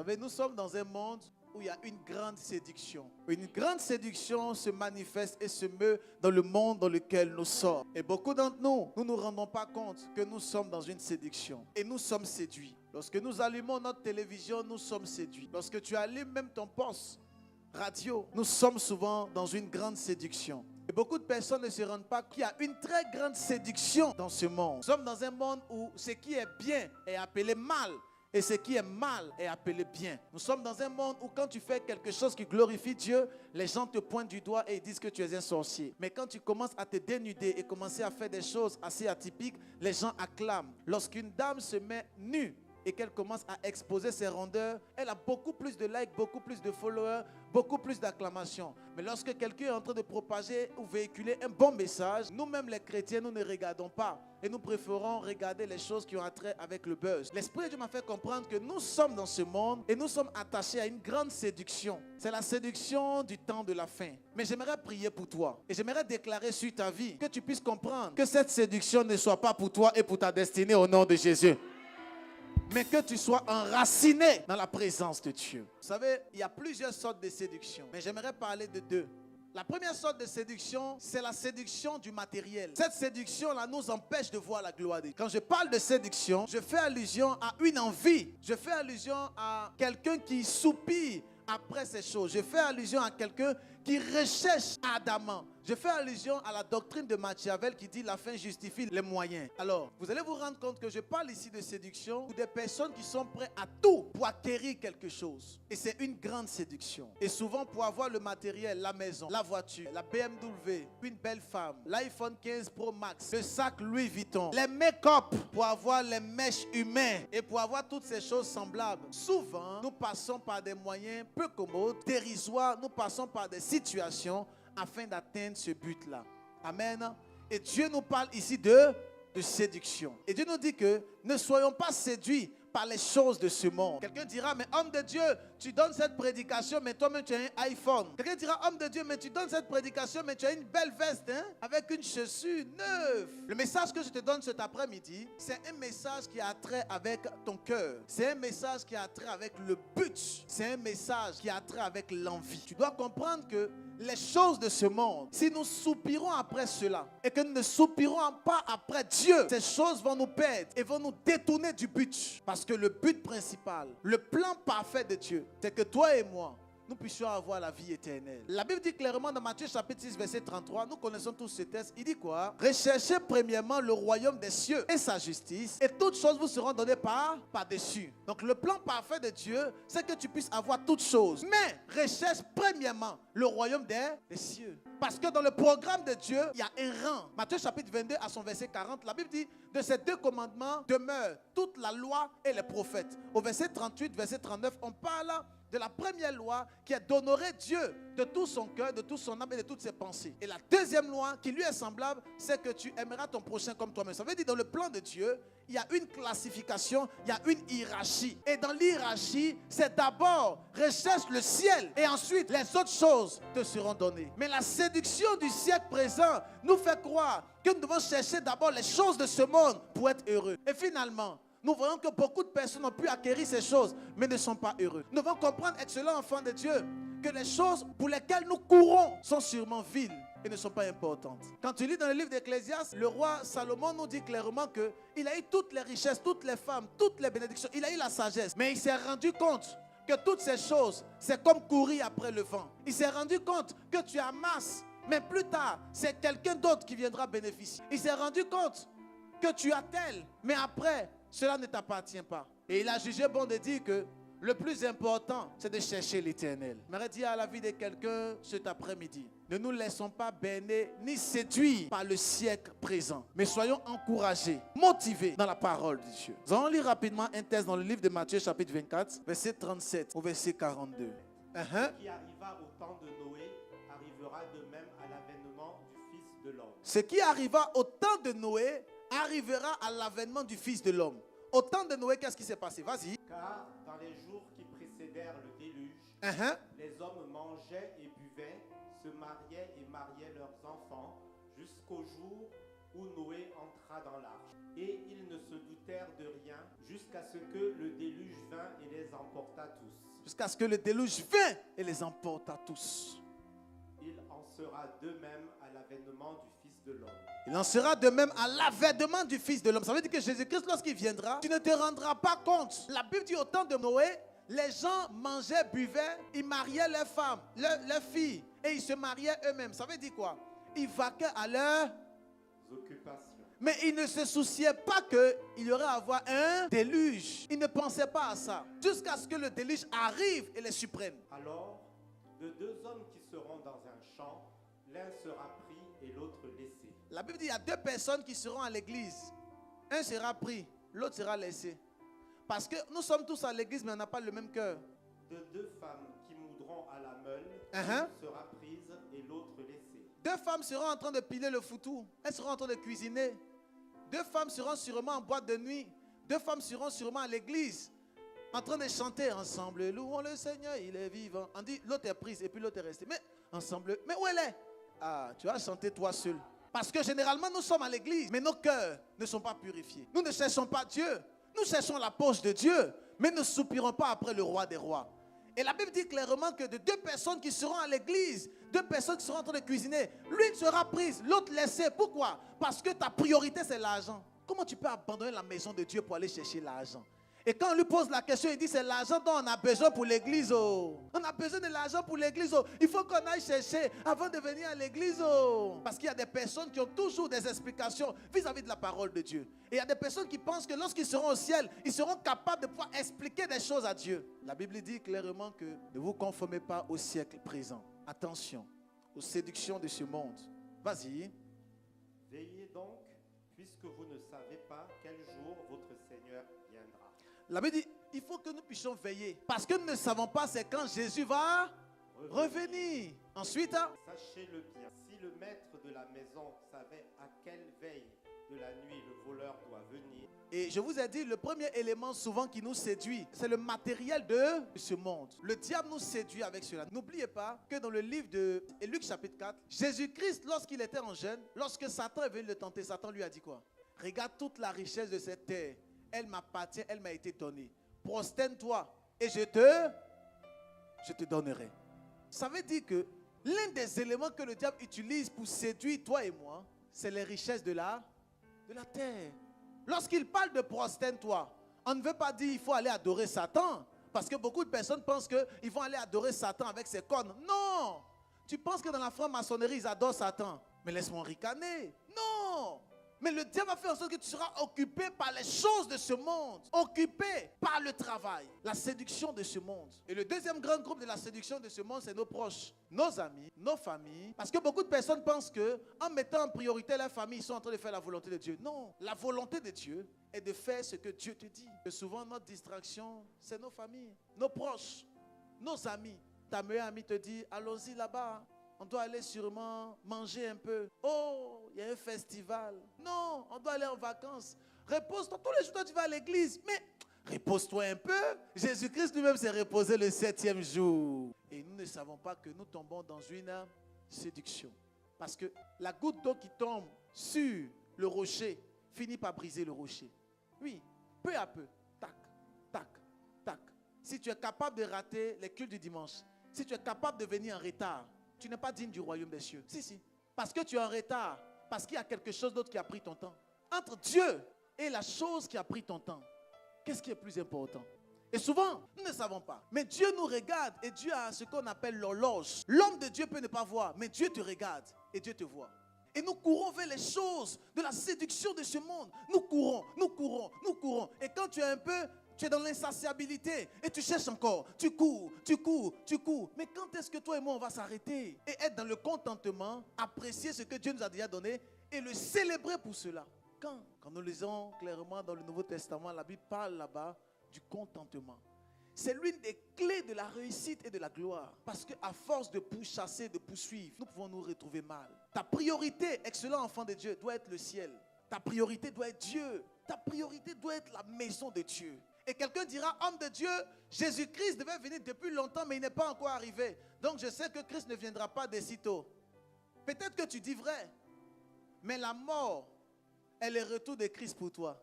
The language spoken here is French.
Vous savez, nous sommes dans un monde où il y a une grande séduction. Une grande séduction se manifeste et se meut dans le monde dans lequel nous sommes. Et beaucoup d'entre nous, nous ne nous rendons pas compte que nous sommes dans une séduction. Et nous sommes séduits. Lorsque nous allumons notre télévision, nous sommes séduits. Lorsque tu allumes même ton poste radio, nous sommes souvent dans une grande séduction. Et beaucoup de personnes ne se rendent pas qu'il y a une très grande séduction dans ce monde. Nous sommes dans un monde où ce qui est bien est appelé mal. Et ce qui est mal est appelé bien. Nous sommes dans un monde où quand tu fais quelque chose qui glorifie Dieu, les gens te pointent du doigt et disent que tu es un sorcier. Mais quand tu commences à te dénuder et commencer à faire des choses assez atypiques, les gens acclament. Lorsqu'une dame se met nue et qu'elle commence à exposer ses rondeurs, elle a beaucoup plus de likes, beaucoup plus de followers, beaucoup plus d'acclamations. Mais lorsque quelqu'un est en train de propager ou véhiculer un bon message, nous-mêmes les chrétiens, nous ne regardons pas. Et nous préférons regarder les choses qui ont attrait avec le buzz. L'Esprit de Dieu m'a fait comprendre que nous sommes dans ce monde et nous sommes attachés à une grande séduction. C'est la séduction du temps de la fin. Mais j'aimerais prier pour toi. Et j'aimerais déclarer sur ta vie que tu puisses comprendre que cette séduction ne soit pas pour toi et pour ta destinée au nom de Jésus. Mais que tu sois enraciné dans la présence de Dieu. Vous savez, il y a plusieurs sortes de séduction. Mais j'aimerais parler de deux. La première sorte de séduction, c'est la séduction du matériel. Cette séduction-là nous empêche de voir la gloire de Dieu. Quand je parle de séduction, je fais allusion à une envie. Je fais allusion à quelqu'un qui soupire après ces choses. Je fais allusion à quelqu'un qui recherche ardemment. Je fais allusion à la doctrine de Machiavel qui dit la fin justifie les moyens. Alors, vous allez vous rendre compte que je parle ici de séduction ou des personnes qui sont prêtes à tout pour acquérir quelque chose. Et c'est une grande séduction. Et souvent pour avoir le matériel, la maison, la voiture, la BMW, une belle femme, l'iPhone 15 Pro Max, le sac Louis Vuitton, les make-up pour avoir les mèches humaines et pour avoir toutes ces choses semblables. Souvent, nous passons par des moyens peu commodes, dérisoires, nous passons par des situations afin d'atteindre ce but-là. Amen. Et Dieu nous parle ici de séduction. Et Dieu nous dit que ne soyons pas séduits par les choses de ce monde. Quelqu'un dira, mais homme de Dieu, tu donnes cette prédication, mais toi-même tu as un iPhone. Quelqu'un dira, homme de Dieu, mais tu donnes cette prédication, mais tu as une belle veste, hein, avec une chaussure neuve. Le message que je te donne cet après-midi, c'est un message qui a trait avec ton cœur. C'est un message qui a trait avec le but. C'est un message qui a trait avec l'envie. Tu dois comprendre que les choses de ce monde, si nous soupirons après cela et que nous ne soupirons pas après Dieu, ces choses vont nous perdre et vont nous détourner du but. Parce que le but principal, le plan parfait de Dieu, c'est que toi et moi, nous puissions avoir la vie éternelle. La Bible dit clairement dans Matthieu chapitre 6 verset 33, nous connaissons tous ce texte, il dit quoi? Recherchez premièrement le royaume des cieux et sa justice, et toutes choses vous seront données par-dessus. Donc le plan parfait de Dieu, c'est que tu puisses avoir toutes choses. Mais recherche premièrement le royaume des cieux. Parce que dans le programme de Dieu, il y a un rang. Matthieu chapitre 22 à son verset 40, la Bible dit, de ces deux commandements demeure toute la loi et les prophètes. Au verset 38, verset 39, on parle de la première loi qui est d'honorer Dieu de tout son cœur, de toute son âme et de toutes ses pensées. Et la deuxième loi qui lui est semblable, c'est que tu aimeras ton prochain comme toi-même. Ça veut dire dans le plan de Dieu, il y a une classification, il y a une hiérarchie. Et dans l'hiérarchie, c'est d'abord recherche le ciel et ensuite les autres choses te seront données. Mais la séduction du siècle présent nous fait croire que nous devons chercher d'abord les choses de ce monde pour être heureux. Et finalement, nous voyons que beaucoup de personnes ont pu acquérir ces choses, mais ne sont pas heureux. Nous devons comprendre, excellent enfant de Dieu, que les choses pour lesquelles nous courons sont sûrement viles et ne sont pas importantes. Quand tu lis dans le livre d'Ecclésiaste, le roi Salomon nous dit clairement qu'il a eu toutes les richesses, toutes les femmes, toutes les bénédictions, il a eu la sagesse, mais il s'est rendu compte que toutes ces choses, c'est comme courir après le vent. Il s'est rendu compte que tu amasses, mais plus tard, c'est quelqu'un d'autre qui viendra bénéficier. Il s'est rendu compte que tu as tel, mais après, cela ne t'appartient pas. Et il a jugé bon de dire que le plus important, c'est de chercher l'éternel. J'aimerais dire à la vie de quelqu'un cet après-midi, ne nous laissons pas berner ni séduire par le siècle présent, mais soyons encouragés, motivés dans la parole de Dieu. Nous allons lire rapidement un texte dans le livre de Matthieu chapitre 24, verset 37 au verset 42. Ce qui arriva au temps de Noé arrivera de même à l'avènement du Fils de l'homme. Ce qui arriva au temps de Noé arrivera à l'avènement du Fils de l'homme. Au temps de Noé, qu'est-ce qui s'est passé? Vas-y. Car dans les jours qui précédèrent le déluge, les hommes mangeaient et buvaient, se mariaient et mariaient leurs enfants, jusqu'au jour où Noé entra dans l'arche. Et ils ne se doutèrent de rien jusqu'à jusqu'à ce que le déluge vint et les emporta tous. Jusqu'à ce que le déluge vint et les emporta tous. Il en sera de même à l'avènement du Fils de l'homme. Il en sera de même à l'avènement du Fils de l'homme. Ça veut dire que Jésus-Christ, lorsqu'il viendra, tu ne te rendras pas compte. La Bible dit au temps de Noé, les gens mangeaient, buvaient, ils mariaient leurs femmes, leurs filles, et ils se mariaient eux-mêmes. Ça veut dire quoi? Ils vaquaient à leurs occupations. Mais ils ne se souciaient pas qu'il y aurait à avoir un déluge. Ils ne pensaient pas à ça. Jusqu'à ce que le déluge arrive et les supprime. Alors, de deux hommes qui seront dans un champ, l'un sera pris et l'autre laissé. La Bible dit qu'il y a deux personnes qui seront à l'église. Un sera pris, l'autre sera laissé. Parce que nous sommes tous à l'église, mais on n'a pas le même cœur. De deux femmes qui moudront à la meule, l'une sera prise et l'autre laissée. Deux femmes seront en train de piler le foutou. Elles seront en train de cuisiner. Deux femmes seront sûrement en boîte de nuit. Deux femmes seront sûrement à l'église, en train de chanter ensemble. Louons le Seigneur, il est vivant. On dit, l'autre est prise et puis l'autre est restée. Mais ensemble, mais où elle est? Ah, tu vas chanter toi seul. Parce que généralement, nous sommes à l'église, mais nos cœurs ne sont pas purifiés. Nous ne cherchons pas Dieu. Nous cherchons la poche de Dieu, mais ne soupirons pas après le roi des rois. Et la Bible dit clairement que de deux personnes qui seront à l'église, deux personnes qui seront en train de cuisiner, l'une sera prise, l'autre laissée. Pourquoi? Parce que ta priorité, c'est l'argent. Comment tu peux abandonner la maison de Dieu pour aller chercher l'argent? Et quand on lui pose la question, il dit c'est l'argent dont on a besoin pour l'église. Oh. On a besoin de l'argent pour l'église. Oh. Il faut qu'on aille chercher avant de venir à l'église. Oh. Parce qu'il y a des personnes qui ont toujours des explications vis-à-vis de la parole de Dieu. Et il y a des personnes qui pensent que lorsqu'ils seront au ciel, ils seront capables de pouvoir expliquer des choses à Dieu. La Bible dit clairement que ne vous conformez pas au siècle présent. Attention aux séductions de ce monde. Vas-y. Veillez donc, puisque vous ne savez pas quel jour votre Seigneur viendra. La Bible dit, il faut que nous puissions veiller. Parce que nous ne savons pas c'est quand Jésus va revenir. Ensuite, sachez-le bien, si le maître de la maison savait à quelle veille de la nuit le voleur doit venir. Et je vous ai dit, le premier élément souvent qui nous séduit, c'est le matériel de ce monde. Le diable nous séduit avec cela. N'oubliez pas que dans le livre de Luc chapitre 4, Jésus-Christ, lorsqu'il était en jeûne, lorsque Satan est venu le tenter, Satan lui a dit quoi? Regarde toute la richesse de cette terre. Elle m'appartient, elle m'a été donnée. Prosterne-toi et je te donnerai. Ça veut dire que l'un des éléments que le diable utilise pour séduire toi et moi, c'est les richesses de la terre. Lorsqu'il parle de prosterne-toi, on ne veut pas dire qu'il faut aller adorer Satan. Parce que beaucoup de personnes pensent qu'ils vont aller adorer Satan avec ses cornes. Non! Tu penses que dans la franc-maçonnerie, ils adorent Satan. Mais laisse-moi ricaner. Non! Mais le diable va faire en sorte que tu seras occupé par les choses de ce monde. Occupé par le travail. La séduction de ce monde. Et le deuxième grand groupe de la séduction de ce monde, c'est nos proches. Nos amis, nos familles. Parce que beaucoup de personnes pensent qu'en mettant en priorité la famille, ils sont en train de faire la volonté de Dieu. Non. La volonté de Dieu est de faire ce que Dieu te dit. Et souvent, notre distraction, c'est nos familles, nos proches, nos amis. Ta meilleure amie te dit, allons-y là-bas. On doit aller sûrement manger un peu. Oh, il y a un festival. Non, on doit aller en vacances. Repose-toi. Tous les jours, toi, tu vas à l'église. Mais repose-toi un peu. Jésus-Christ lui-même s'est reposé le 7e jour. Et nous ne savons pas que nous tombons dans une séduction. Parce que la goutte d'eau qui tombe sur le rocher finit par briser le rocher. Oui, peu à peu. Tac, tac, tac. Si tu es capable de rater les cultes du dimanche, si tu es capable de venir en retard, tu n'es pas digne du royaume des cieux. Si, si. Parce que tu es en retard. Parce qu'il y a quelque chose d'autre qui a pris ton temps. Entre Dieu et la chose qui a pris ton temps, qu'est-ce qui est plus important? Et souvent, nous ne savons pas. Mais Dieu nous regarde et Dieu a ce qu'on appelle l'horloge. L'homme de Dieu peut ne pas voir, mais Dieu te regarde et Dieu te voit. Et nous courons vers les choses de la séduction de ce monde. Nous courons, nous courons, nous courons. Et quand tu es un peu... Tu es dans l'insatiabilité et tu cherches encore. Tu cours, tu cours, tu cours. Mais quand est-ce que toi et moi on va s'arrêter et être dans le contentement, apprécier ce que Dieu nous a déjà donné et le célébrer pour cela? Quand nous lisons clairement dans le Nouveau Testament, la Bible parle là-bas du contentement. C'est l'une des clés de la réussite et de la gloire. Parce qu'à force de pourchasser, de poursuivre, nous pouvons nous retrouver mal. Ta priorité, excellent enfant de Dieu, doit être le ciel. Ta priorité doit être Dieu. Ta priorité doit être la maison de Dieu. Et quelqu'un dira, homme de Dieu, Jésus-Christ devait venir depuis longtemps, mais il n'est pas encore arrivé. Donc je sais que Christ ne viendra pas de sitôt. Peut-être que tu dis vrai, mais la mort est le retour de Christ pour toi.